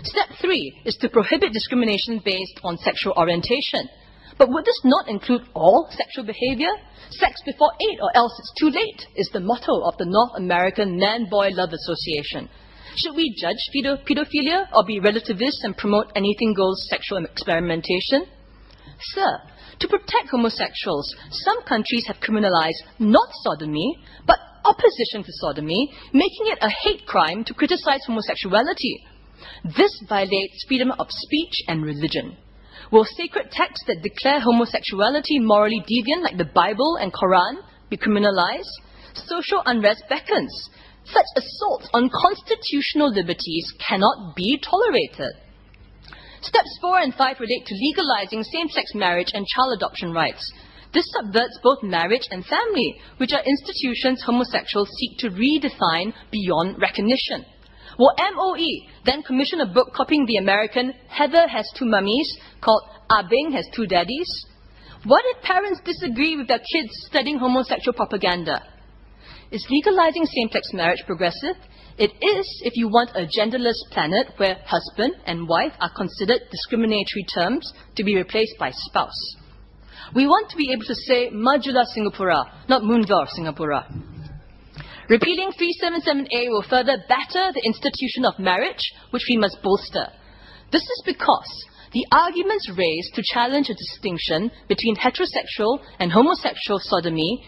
Step 3 is to prohibit discrimination based on sexual orientation. But would this not include all sexual behavior? Sex before 8 or else it's too late is the motto of the North American Man-Boy Love Association. Should we judge pedophilia or be relativists and promote anything goes sexual experimentation? Sir, to protect homosexuals, some countries have criminalized not sodomy, but opposition to sodomy, making it a hate crime to criticize homosexuality. This violates freedom of speech and religion. Will sacred texts that declare homosexuality morally deviant, like the Bible and Quran, be criminalized? Social unrest beckons. Such assaults on constitutional liberties cannot be tolerated. Steps 4 and 5 relate to legalizing same-sex marriage and child adoption rights. This subverts both marriage and family, which are institutions homosexuals seek to redefine beyond recognition. Will MOE then commission a book copying the American Heather Has Two Mummies called Ah Beng Has Two Daddies? What if parents disagree with their kids studying homosexual propaganda? Is legalizing same-sex marriage progressive? It is if you want a genderless planet where husband and wife are considered discriminatory terms to be replaced by spouse. We want to be able to say Majulah Singapura, not Mundur Singapura. Repealing 377A will further batter the institution of marriage, which we must bolster. This is because the arguments raised to challenge a distinction between heterosexual and homosexual sodomy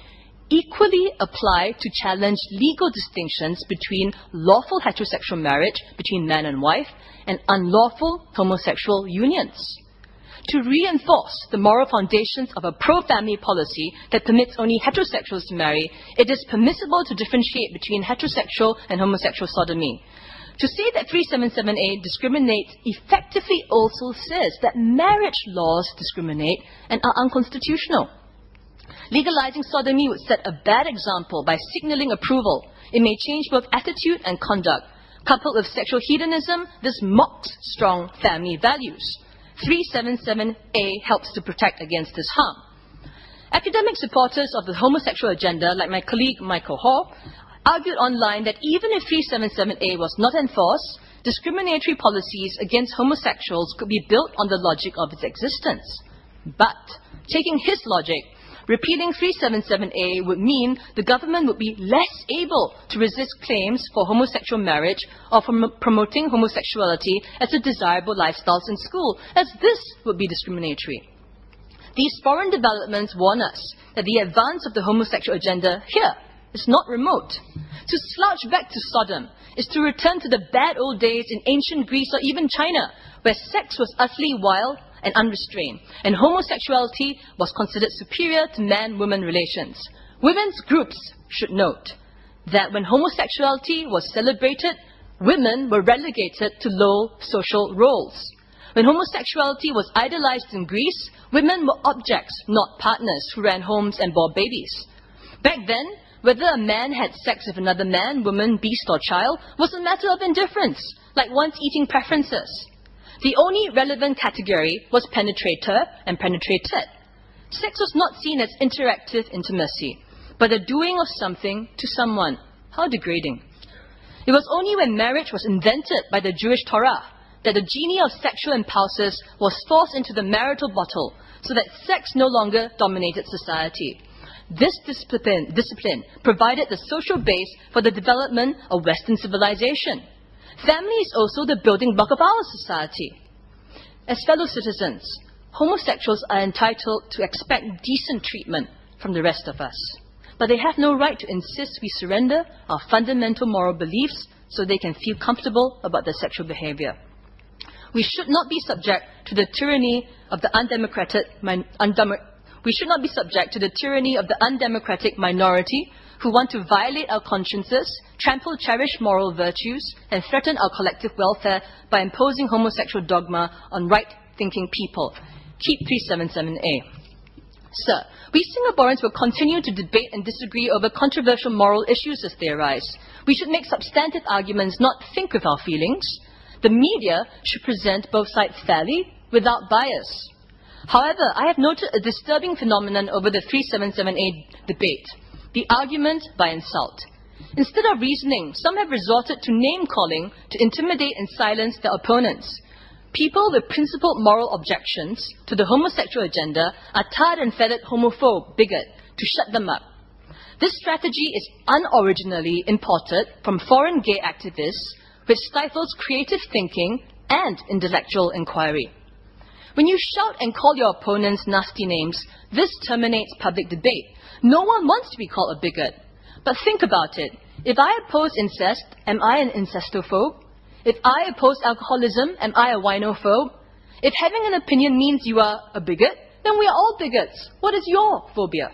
equally apply to challenge legal distinctions between lawful heterosexual marriage between man and wife and unlawful homosexual unions. To reinforce the moral foundations of a pro-family policy that permits only heterosexuals to marry, it is permissible to differentiate between heterosexual and homosexual sodomy. To say that 377A discriminates effectively also says that marriage laws discriminate and are unconstitutional. Legalizing sodomy would set a bad example by signaling approval. It may change both attitude and conduct. Coupled with sexual hedonism, this mocks strong family values. 377A helps to protect against this harm. Academic supporters of the homosexual agenda, like my colleague Michael Hall, argued online that even if 377A was not enforced, discriminatory policies against homosexuals could be built on the logic of its existence. But, taking his logic, repealing 377A would mean the government would be less able to resist claims for homosexual marriage or for promoting homosexuality as a desirable lifestyle in school, as this would be discriminatory. These foreign developments warn us that the advance of the homosexual agenda here is not remote. To slouch back to Sodom is to return to the bad old days in ancient Greece or even China, where sex was utterly wild and unrestrained, and homosexuality was considered superior to man-woman relations. Women's groups should note that when homosexuality was celebrated, women were relegated to low social roles. When homosexuality was idolized in Greece, women were objects, not partners who ran homes and bore babies. Back then, whether a man had sex with another man, woman, beast or child was a matter of indifference, like one's eating preferences. The only relevant category was penetrator and penetrated. Sex was not seen as interactive intimacy, but the doing of something to someone. How degrading. It was only when marriage was invented by the Jewish Torah that the genie of sexual impulses was forced into the marital bottle so that sex no longer dominated society. This discipline provided the social base for the development of Western civilization. Family is also the building block of our society. As fellow citizens, homosexuals are entitled to expect decent treatment from the rest of us. But they have no right to insist we surrender our fundamental moral beliefs so they can feel comfortable about their sexual behavior. We should not be subject to the tyranny of the undemocratic minority who want to violate our consciences, trample cherished moral virtues, and threaten our collective welfare by imposing homosexual dogma on right-thinking people. Keep 377A. Sir, we Singaporeans will continue to debate and disagree over controversial moral issues as they arise. We should make substantive arguments, not think with our feelings. The media should present both sides fairly, without bias. However, I have noted a disturbing phenomenon over the 377A debate. The argument by insult. Instead of reasoning, some have resorted to name-calling to intimidate and silence their opponents. People with principled moral objections to the homosexual agenda are tarred and feathered homophobe, bigot, to shut them up. This strategy is unoriginally imported from foreign gay activists, which stifles creative thinking and intellectual inquiry. When you shout and call your opponents nasty names, this terminates public debate. No one wants to be called a bigot. But think about it. If I oppose incest, am I an incestophobe? If I oppose alcoholism, am I a winophobe? If having an opinion means you are a bigot, then we are all bigots. What is your phobia?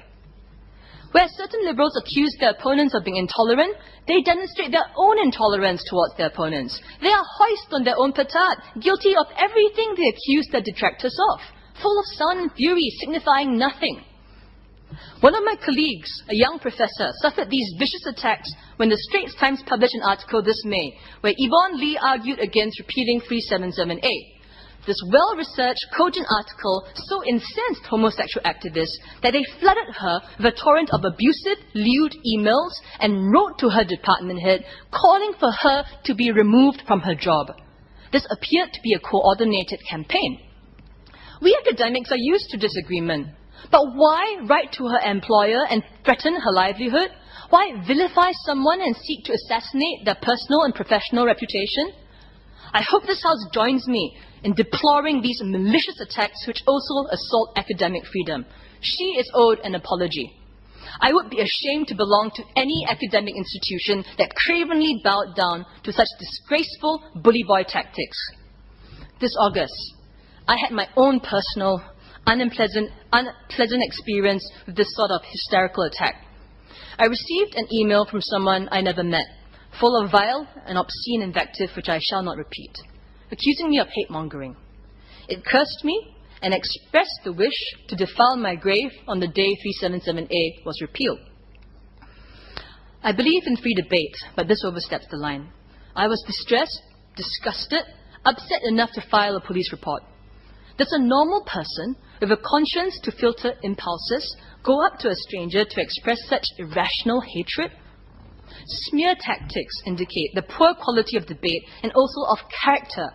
Where certain liberals accuse their opponents of being intolerant, they demonstrate their own intolerance towards their opponents. They are hoist on their own petard, guilty of everything they accuse their detractors of, full of sun and fury, signifying nothing. One of my colleagues, a young professor, suffered these vicious attacks when the Straits Times published an article this May, where Yvonne Lee argued against repealing 3778. This well-researched, cogent article so incensed homosexual activists that they flooded her with a torrent of abusive, lewd emails and wrote to her department head calling for her to be removed from her job. This appeared to be a coordinated campaign. We academics are used to disagreement, but why write to her employer and threaten her livelihood? Why vilify someone and seek to assassinate their personal and professional reputation? I hope this House joins me in deploring these malicious attacks which also assault academic freedom. She is owed an apology. I would be ashamed to belong to any academic institution that cravenly bowed down to such disgraceful bully boy tactics. This August, I had my own personal, unpleasant experience with this sort of hysterical attack. I received an email from someone I never met, full of vile and obscene invective which I shall not repeat, accusing me of hate-mongering. It cursed me and expressed the wish to defile my grave on the day 377A was repealed. I believe in free debate, but this oversteps the line. I was distressed, disgusted, upset enough to file a police report. Does a normal person with a conscience to filter impulses go up to a stranger to express such irrational hatred? Smear tactics indicate the poor quality of debate and also of character.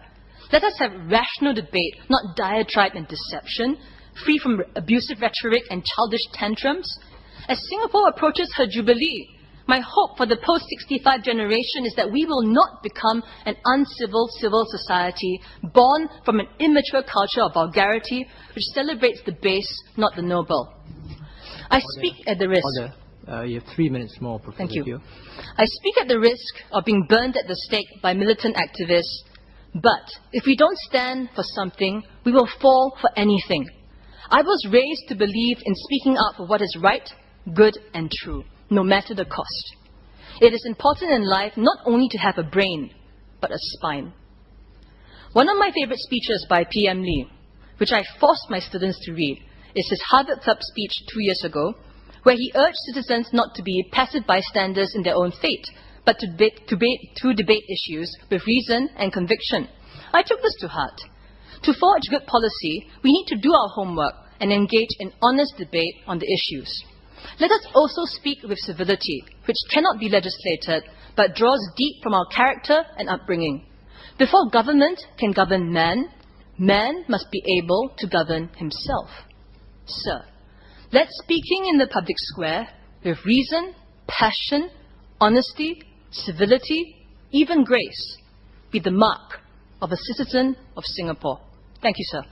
Let us have rational debate, not diatribe and deception, free from abusive rhetoric and childish tantrums. As Singapore approaches her jubilee, my hope for the post-65 generation is that we will not become an uncivil civil society born from an immature culture of vulgarity which celebrates the base, not the noble. I speak at the risk. You have 3 minutes more, Professor. Thank you. Thio. I speak at the risk of being burned at the stake by militant activists, but if we don't stand for something, we will fall for anything. I was raised to believe in speaking out for what is right, good and true, no matter the cost. It is important in life not only to have a brain, but a spine. One of my favorite speeches by PM Lee, which I forced my students to read, is his Harvard Club speech 2 years ago, where he urged citizens not to be passive bystanders in their own fate, but to debate issues with reason and conviction. I took this to heart. To forge good policy, we need to do our homework and engage in honest debate on the issues. Let us also speak with civility, which cannot be legislated, but draws deep from our character and upbringing. Before government can govern man, man must be able to govern himself. Sir, let speaking in the public square with reason, passion, honesty, civility, even grace, be the mark of a citizen of Singapore. Thank you, sir.